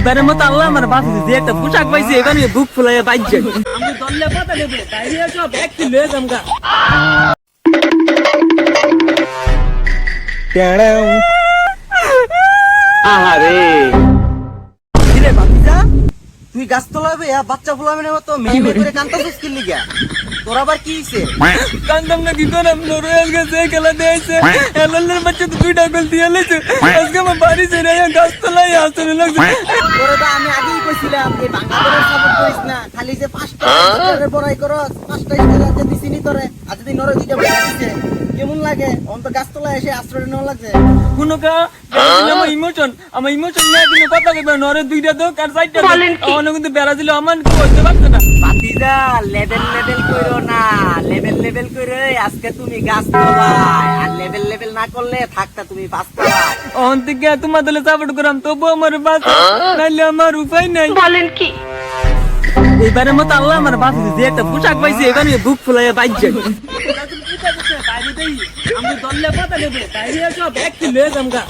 এইবারের মতো আল্লাহ আমার বাঁচিয়ে দিয়েছে, একটা পোশাক পাইছি, এবার নিয়ে বুক ফুলাইয়া বাইছে। আমি দললে কথা দেবে, বাইরে সব একটি লয়ে যামগা। আহারে কিরে বাতিজা, তুই গাছ তোলাবে বাচ্চা ফুলাবে মতো মেয়ে মেয়ে করে কান্তাছিস কি লিগা? তোর আবার কি হইছে? কান্দম না কি করে, আমি রয়্যাল গেছে খেলা দিয়েছে, এলালের বাচ্চা তো দুইটা গোল দিয়ে লেছে। আজকে আমার বাড়ি ছেড়ে গাছ তোলাই আসলে লাগছে। তোরে তো আমি আগেই কইছিলাম এই বাংলাদেশের সাপোর্ট করিস না, খালি যে পাঁচটা স্টারের বড়াই করস, পাঁচটা স্টার আছে দিছিনি তোরে, আজ দিন ওরে দুইটা বড়াই দিছে, কেমন লাগে? অন্ত গাছ তোলা এসে আশ্রয় নেওয়া লাগছে। কোনো কা আমার ইমোশন নিয়ে কিন্তু কথা কইবে, নরে দুইটা দোক আর চারটা অন্য কিন্তু বেড়া দিলে আমার কি হইতে পারছে না। বাতিজা লেভেল লেভেল কইরো না, লেভেল লেভেল কইরে আজকে তুমি গাছ তোলাই, আর লেভেল লেভেল না করলে থাকতা তুমি বাঁচতাই। অন থেকে তোমার দলে সাপোর্ট করাম, তবু আমার বাস নাইলে আমার উপায় নাই। বলেন কি? এইবারের মতো আল্লাহ আমার বাঁচিয়ে দিয়েছে, একটা পোশাক পাইছি, এবার নিয়ে বুক ফুলাইয়া বাইছে। আমি দললে কথা দেবে, বাইরে সব একটি লয়ে যামগা।